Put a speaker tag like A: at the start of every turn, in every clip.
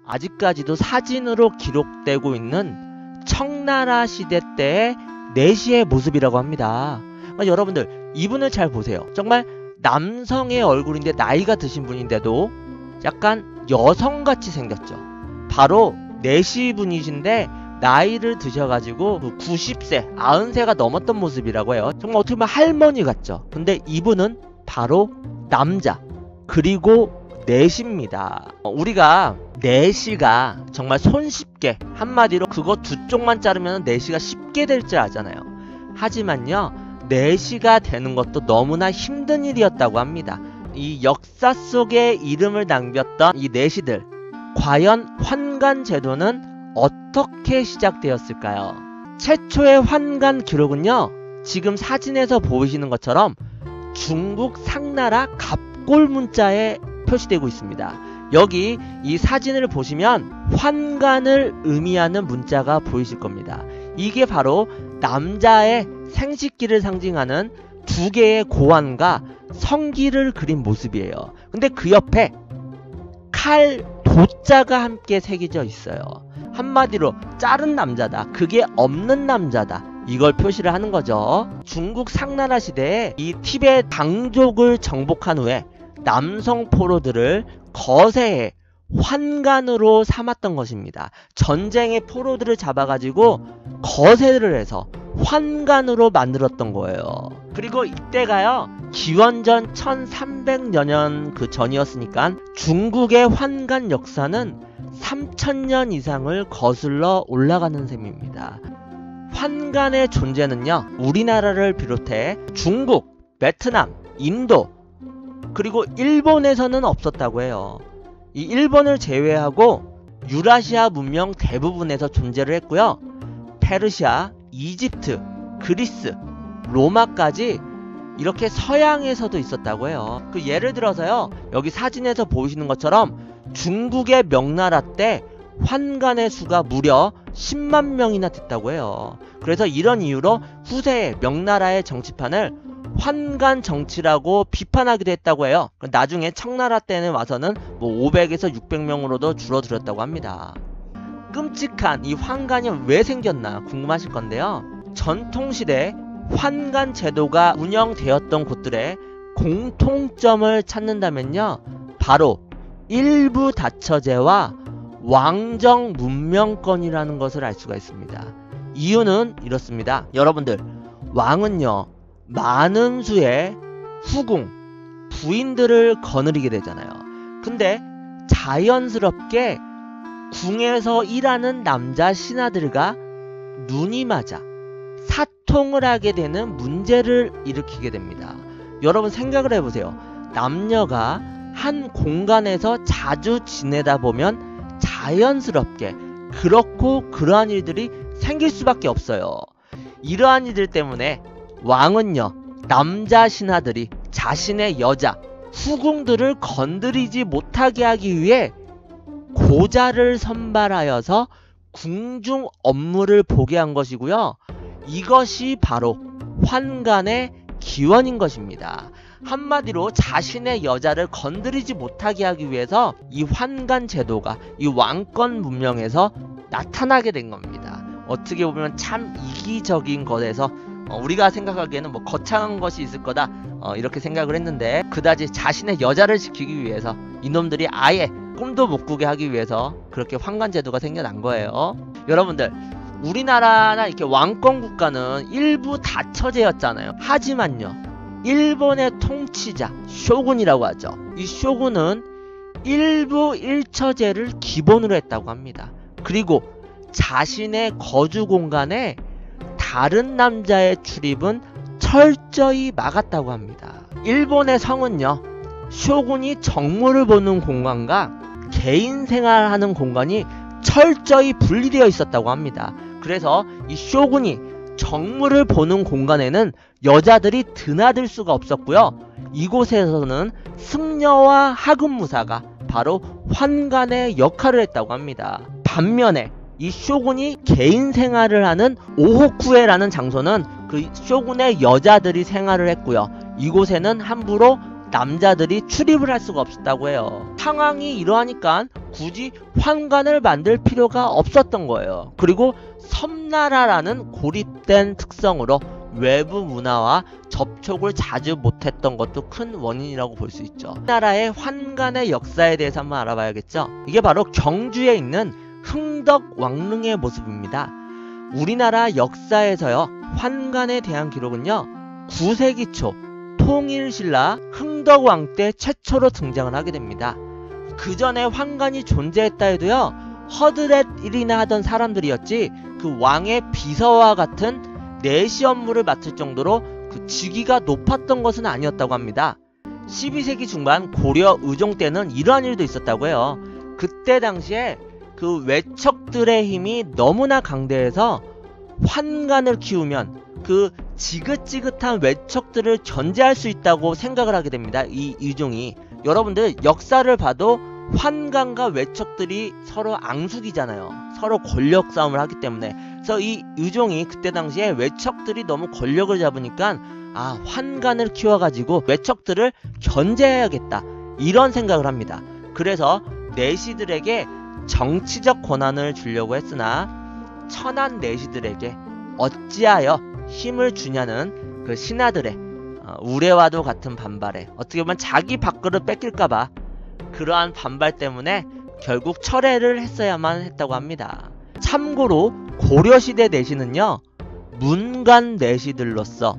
A: 아직까지도 사진으로 기록되고 있는 청나라 시대 때의 내시의 모습이라고 합니다. 그러니까 여러분들 이분을 잘 보세요. 정말 남성의 얼굴인데 나이가 드신 분인데도 약간 여성같이 생겼죠. 바로 내시 분이신데 나이를 드셔가지고 90세, 90세가 넘었던 모습이라고 해요. 정말 어떻게 보면 할머니 같죠. 근데 이분은 바로 남자, 그리고 내시입니다. 우리가 내시가 정말 손쉽게, 한마디로 그거 두 쪽만 자르면 내시가 쉽게 될 줄 알잖아요. 하지만요, 내시가 되는 것도 너무나 힘든 일이었다고 합니다. 이 역사 속에 이름을 남겼던 이 내시들, 과연 환관 제도는 어떻게 시작되었을까요? 최초의 환관 기록은요, 지금 사진에서 보이시는 것처럼 중국 상나라 갑골 문자에 표시되고 있습니다. 여기 이 사진을 보시면 환관을 의미하는 문자가 보이실 겁니다. 이게 바로 남자의 생식기를 상징하는 두 개의 고환과 성기를 그린 모습이에요. 근데 그 옆에 칼, 도자가 함께 새겨져 있어요. 한마디로 자른 남자다, 그게 없는 남자다, 이걸 표시를 하는 거죠. 중국 상나라 시대에 이 티베트 당족을 정복한 후에 남성 포로들을 거세의 환관으로 삼았던 것입니다. 전쟁의 포로들을 잡아가지고 거세를 해서 환관으로 만들었던 거예요. 그리고 이때가요, 기원전 1300여 년 그 전이었으니까 중국의 환관 역사는 3000년 이상을 거슬러 올라가는 셈입니다. 환관의 존재는요, 우리나라를 비롯해 중국, 베트남, 인도, 그리고 일본에서는 없었다고 해요. 이 일본을 제외하고 유라시아 문명 대부분에서 존재를 했고요. 페르시아, 이집트, 그리스, 로마까지 이렇게 서양에서도 있었다고 해요. 그 예를 들어서요, 여기 사진에서 보이시는 것처럼 중국의 명나라 때 환관의 수가 무려 10만 명이나 됐다고 해요. 그래서 이런 이유로 후세의 명나라의 정치판을 환관 정치라고 비판하기도 했다고 해요. 나중에 청나라 때는 와서는 뭐 500에서 600명으로도 줄어들었다고 합니다. 끔찍한 이 환관이 왜 생겼나 궁금하실 건데요. 전통시대 환관 제도가 운영되었던 곳들의 공통점을 찾는다면요, 바로 일부 다처제와 왕정 문명권이라는 것을 알 수가 있습니다. 이유는 이렇습니다. 여러분들, 왕은요, 많은 수의 후궁, 부인들을 거느리게 되잖아요. 근데 자연스럽게 궁에서 일하는 남자 신하들과 눈이 맞아 사통을 하게 되는 문제를 일으키게 됩니다. 여러분 생각을 해보세요. 남녀가 한 공간에서 자주 지내다 보면 자연스럽게 그렇고 그러한 일들이 생길 수밖에 없어요. 이러한 일들 때문에 왕은요, 남자 신하들이 자신의 여자, 후궁들을 건드리지 못하게 하기 위해 고자를 선발하여서 궁중 업무를 보게 한 것이고요. 이것이 바로 환관의 기원인 것입니다. 한마디로 자신의 여자를 건드리지 못하게 하기 위해서 이 환관 제도가 이 왕권 문명에서 나타나게 된 겁니다. 어떻게 보면 참 이기적인 것에서 우리가 생각하기에는 뭐 거창한 것이 있을 거다, 이렇게 생각을 했는데 그다지 자신의 여자를 지키기 위해서 이놈들이 아예 꿈도 못 꾸게 하기 위해서 그렇게 환관 제도가 생겨난 거예요. 여러분들, 우리나라나 이렇게 왕권 국가는 일부 다처제였잖아요. 하지만요, 일본의 통치자 쇼군이라고 하죠. 이 쇼군은 일부 일처제를 기본으로 했다고 합니다. 그리고 자신의 거주 공간에 다른 남자의 출입은 철저히 막았다고 합니다. 일본의 성은요, 쇼군이 정무를 보는 공간과 개인 생활하는 공간이 철저히 분리되어 있었다고 합니다. 그래서 이 쇼군이 정무를 보는 공간에는 여자들이 드나들 수가 없었고요. 이곳에서는 승려와 하급무사가 바로 환관의 역할을 했다고 합니다. 반면에 이 쇼군이 개인 생활을 하는 오호쿠에라는 장소는 그 쇼군의 여자들이 생활을 했고요. 이곳에는 함부로 남자들이 출입을 할 수가 없었다고 해요. 상황이 이러하니까 굳이 환관을 만들 필요가 없었던 거예요. 그리고 섬나라라는 고립된 특성으로 외부 문화와 접촉을 자주 못했던 것도 큰 원인이라고 볼 수 있죠. 우리나라의 환관의 역사에 대해서 한번 알아봐야겠죠. 이게 바로 경주에 있는 흥덕 왕릉의 모습입니다. 우리나라 역사에서요, 환관에 대한 기록은요, 9세기 초 통일신라 흥덕왕 때 최초로 등장을 하게 됩니다. 그 전에 환관이 존재했다 해도요, 허드렛 일이나 하던 사람들이었지 그 왕의 비서와 같은 내시 업무를 맡을 정도로 그 직위가 높았던 것은 아니었다고 합니다. 12세기 중반 고려 의종 때는 이러한 일도 있었다고 해요. 그때 당시에 그 외척들의 힘이 너무나 강대해서 환관을 키우면 그 지긋지긋한 외척들을 견제할 수 있다고 생각을 하게 됩니다. 이 의종이. 여러분들 역사를 봐도 환관과 외척들이 서로 앙숙이잖아요. 서로 권력 싸움을 하기 때문에. 그래서 이 의종이 그때 당시에 외척들이 너무 권력을 잡으니까 환관을 키워가지고 외척들을 견제해야겠다, 이런 생각을 합니다. 그래서 내시들에게 정치적 권한을 주려고 했으나 천한 내시들에게 어찌하여 힘을 주냐는 그 신하들의 우레와도 같은 반발에, 어떻게 보면 자기 밥그릇 뺏길까봐 그러한 반발 때문에 결국 철회를 했어야만 했다고 합니다. 참고로 고려시대 내시는요, 문관 내시들로서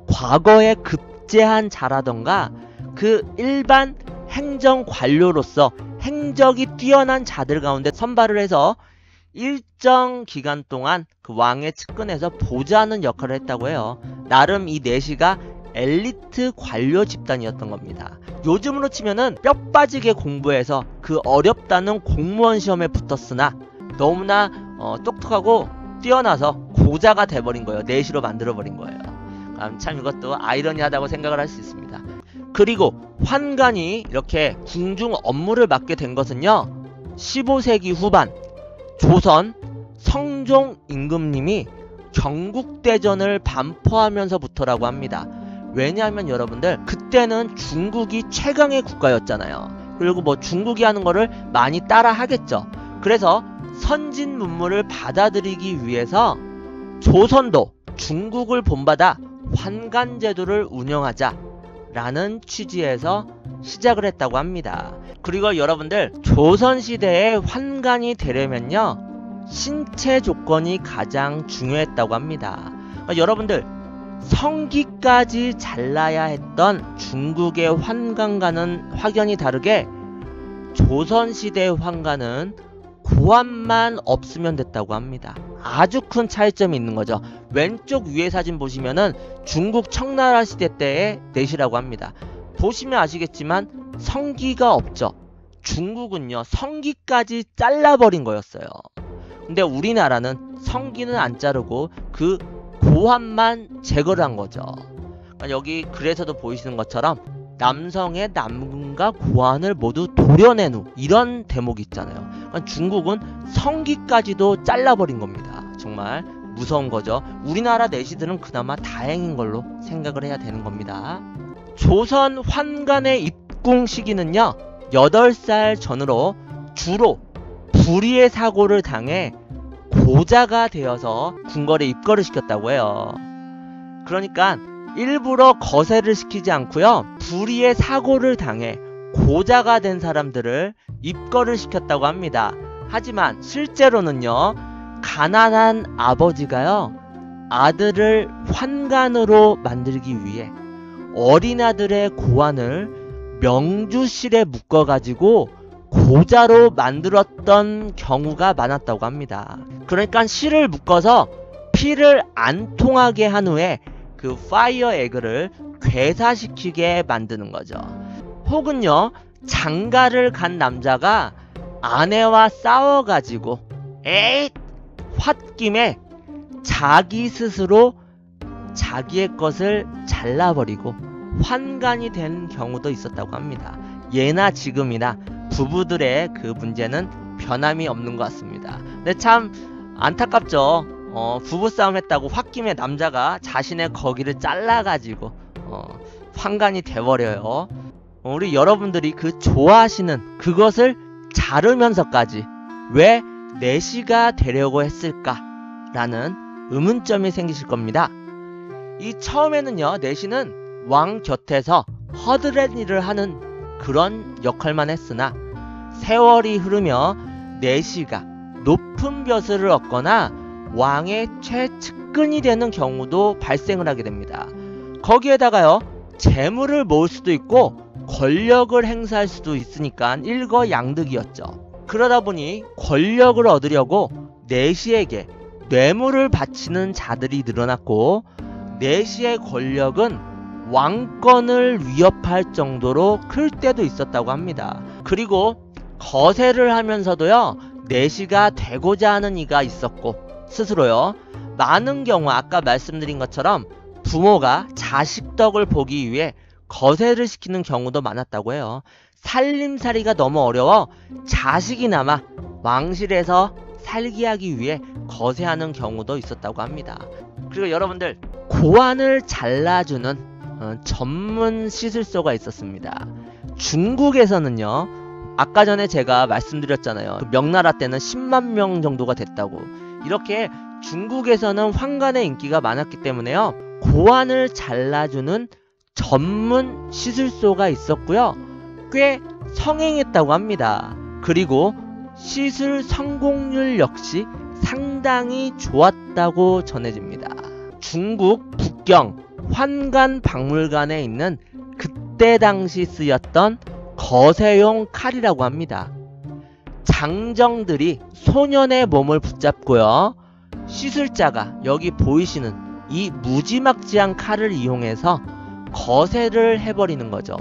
A: 과거에 급제한 자라던가 그 일반 행정관료로서 행적이 뛰어난 자들 가운데 선발을 해서 일정 기간 동안 그 왕의 측근에서 보좌하는 역할을 했다고 해요. 나름 이 내시가 엘리트 관료 집단이었던 겁니다. 요즘으로 치면은 뼈 빠지게 공부해서 그 어렵다는 공무원 시험에 붙었으나 너무나 똑똑하고 뛰어나서 고자가 돼버린 거예요. 내시로 만들어버린 거예요. 참 이것도 아이러니하다고 생각을 할 수 있습니다. 그리고 환관이 이렇게 궁중 업무를 맡게 된 것은요, 15세기 후반 조선 성종 임금님이 경국대전을 반포하면서부터라고 합니다. 왜냐하면 여러분들 그때는 중국이 최강의 국가였잖아요. 그리고 뭐 중국이 하는 거를 많이 따라 하겠죠. 그래서 선진 문물을 받아들이기 위해서 조선도 중국을 본받아 환관제도를 운영하자 라는 취지에서 시작을 했다고 합니다. 그리고 여러분들 조선시대에 환관이 되려면요, 신체 조건이 가장 중요했다고 합니다. 그러니까 여러분들 성기까지 잘라야 했던 중국의 환관과는 확연히 다르게 조선시대의 환관은 고환만 없으면 됐다고 합니다. 아주 큰 차이점이 있는 거죠. 왼쪽 위에 사진 보시면은 중국 청나라 시대 때의 내시라고 합니다. 보시면 아시겠지만 성기가 없죠. 중국은요, 성기까지 잘라버린 거였어요. 근데 우리나라는 성기는 안 자르고 그 고환만 제거를 한 거죠. 그러니까 여기 글에서도 보이시는 것처럼 남성의 남궁과 고환을 모두 도려낸 후, 이런 대목이 있잖아요. 그러니까 중국은 성기까지도 잘라버린 겁니다. 정말 무서운 거죠. 우리나라 내시들은 그나마 다행인 걸로 생각을 해야 되는 겁니다. 조선 환관의 입궁 시기는요, 8살 전으로 주로 불의의 사고를 당해 고자가 되어서 궁궐에 입거를 시켰다고 해요. 그러니까 일부러 거세를 시키지 않고요, 불의의 사고를 당해 고자가 된 사람들을 입거를 시켰다고 합니다. 하지만 실제로는요, 가난한 아버지가요, 아들을 환관으로 만들기 위해 어린아들의 고환을 명주실에 묶어가지고 고자로 만들었던 경우가 많았다고 합니다. 그러니까 실을 묶어서 피를 안 통하게 한 후에 그 파이어 에그를 괴사시키게 만드는 거죠. 혹은요, 장가를 간 남자가 아내와 싸워가지고 홧김에 자기 스스로 자기의 것을 잘라버리고 환관이 된 경우도 있었다고 합니다. 예나 지금이나 부부들의 그 문제는 변함이 없는 것 같습니다. 근데 참 안타깝죠. 부부싸움 했다고 홧김에 남자가 자신의 거기를 잘라가지고 환관이 돼버려요. 우리 여러분들이 그 좋아하시는 그것을 자르면서까지 왜 내시가 되려고 했을까? 라는 의문점이 생기실 겁니다. 이 처음에는요, 내시는 왕 곁에서 허드렛 일을 하는 그런 역할만 했으나 세월이 흐르며 내시가 높은 벼슬을 얻거나 왕의 최측근이 되는 경우도 발생을 하게 됩니다. 거기에다가요, 재물을 모을 수도 있고 권력을 행사할 수도 있으니까 일거양득이었죠. 그러다 보니 권력을 얻으려고 내시에게 뇌물을 바치는 자들이 늘어났고, 내시의 권력은 왕권을 위협할 정도로 클 때도 있었다고 합니다. 그리고 거세를 하면서도요, 내시가 되고자 하는 이가 있었고, 스스로요, 많은 경우 아까 말씀드린 것처럼 부모가 자식 덕을 보기 위해 거세를 시키는 경우도 많았다고 해요. 살림살이가 너무 어려워 자식이나마 왕실에서 살게 하기 위해 거세하는 경우도 있었다고 합니다. 그리고 여러분들, 고환을 잘라주는 전문 시술소가 있었습니다. 중국에서는요, 아까 전에 제가 말씀드렸잖아요. 명나라 때는 10만 명 정도가 됐다고. 이렇게 중국에서는 환관의 인기가 많았기 때문에요, 고환을 잘라주는 전문 시술소가 있었고요, 꽤 성행했다고 합니다. 그리고 시술 성공률 역시 상당히 좋았다고 전해집니다. 중국 북경 환관박물관에 있는 그때 당시 쓰였던 거세용 칼이라고 합니다. 장정들이 소년의 몸을 붙잡고요, 시술자가 여기 보이시는 이 무지막지한 칼을 이용해서 거세를 해버리는 거죠.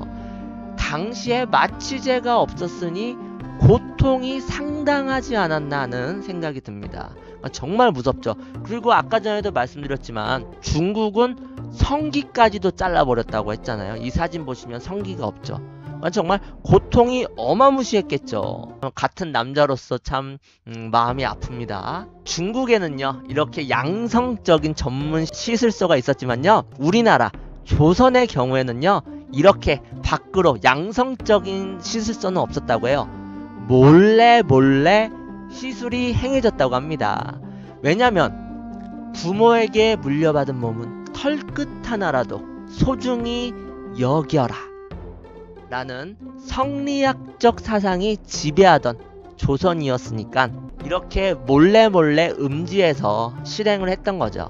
A: 당시에 마취제가 없었으니 고통이 상당하지 않았나 하는 생각이 듭니다. 정말 무섭죠. 그리고 아까 전에도 말씀드렸지만 중국은 성기까지도 잘라버렸다고 했잖아요. 이 사진 보시면 성기가 없죠. 정말 고통이 어마무시했겠죠. 같은 남자로서 참 마음이 아픕니다. 중국에는요, 이렇게 양성적인 전문 시술소가 있었지만요, 우리나라 조선의 경우에는요, 이렇게 밖으로 양성적인 시술소는 없었다고 해요. 몰래 시술이 행해졌다고 합니다. 왜냐면 부모에게 물려받은 몸은 털끝 하나라도 소중히 여겨라 라는 성리학적 사상이 지배하던 조선이었으니까 이렇게 몰래 음지에서 실행을 했던 거죠.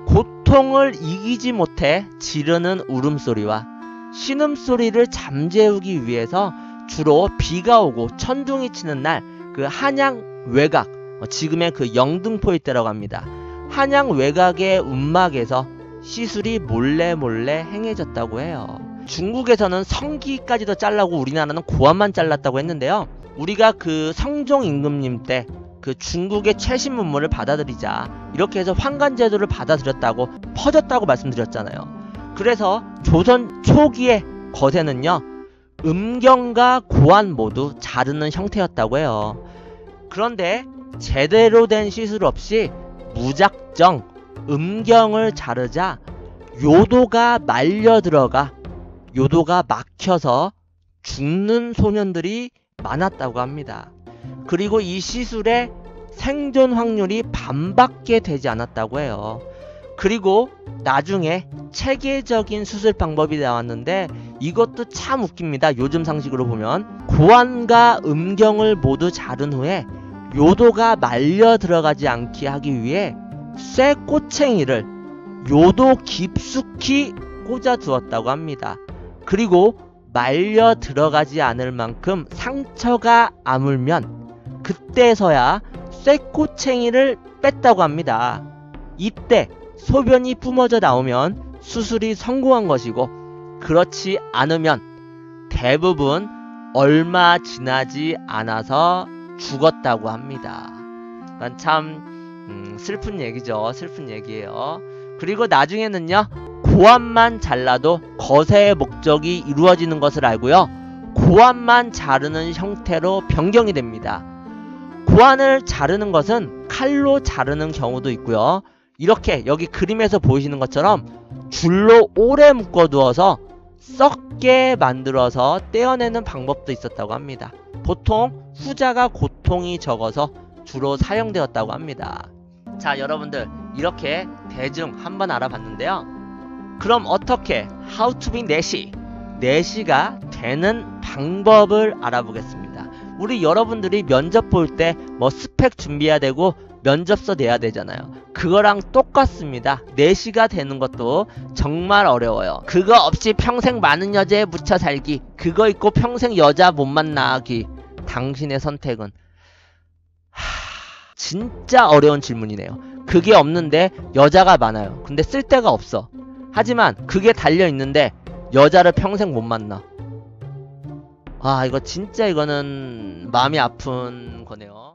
A: 고통을 이기지 못해 지르는 울음소리와 신음소리를 잠재우기 위해서 주로 비가 오고 천둥이 치는 날 그 한양 외곽, 지금의 그 영등포 일대라고 합니다. 한양 외곽의 움막에서 시술이 몰래 행해졌다고 해요. 중국에서는 성기까지도 잘라고 우리나라는 고환만 잘랐다고 했는데요, 우리가 그 성종 임금님 때 그 중국의 최신 문물을 받아들이자 이렇게 해서 환관제도를 받아들였다고 퍼졌다고 말씀드렸잖아요. 그래서 조선 초기의 거세는요, 음경과 고환 모두 자르는 형태였다고 해요. 그런데 제대로 된 시술 없이 무작정 음경을 자르자 요도가 말려 들어가 요도가 막혀서 죽는 소년들이 많았다고 합니다. 그리고 이 시술의 생존 확률이 반밖에 되지 않았다고 해요. 그리고 나중에 체계적인 수술 방법이 나왔는데 이것도 참 웃깁니다. 요즘 상식으로 보면 고환과 음경을 모두 자른 후에 요도가 말려 들어가지 않게 하기 위해 쇠꼬챙이를 요도 깊숙이 꽂아 두었다고 합니다. 그리고 말려 들어가지 않을 만큼 상처가 아물면 그때서야 쇠꼬챙이를 뺐다고 합니다. 이때 소변이 뿜어져 나오면 수술이 성공한 것이고, 그렇지 않으면 대부분 얼마 지나지 않아서 죽었다고 합니다. 참 슬픈 얘기죠. 슬픈 얘기예요. 그리고 나중에는요, 고환만 잘라도 거세의 목적이 이루어지는 것을 알고요, 고환만 자르는 형태로 변경이 됩니다. 고환을 자르는 것은 칼로 자르는 경우도 있고요, 이렇게 여기 그림에서 보이시는 것처럼 줄로 오래 묶어두어서 썩게 만들어서 떼어내는 방법도 있었다고 합니다. 보통 후자가 고통이 적어서 주로 사용되었다고 합니다. 자, 여러분들 이렇게 대중 한번 알아봤는데요. 그럼 어떻게 How to be 내시가 되는 방법을 알아보겠습니다. 우리 여러분들이 면접 볼 때 뭐 스펙 준비해야 되고 면접서 내야 되잖아요. 그거랑 똑같습니다. 내시가 되는 것도 정말 어려워요. 그거 없이 평생 많은 여자에 묻혀 살기, 그거 있고 평생 여자 못 만나기, 당신의 선택은? 진짜 어려운 질문이네요. 그게 없는데 여자가 많아요. 근데 쓸 데가 없어. 하지만 그게 달려있는데 여자를 평생 못 만나. 이거 진짜 이거는 마음이 아픈 거네요.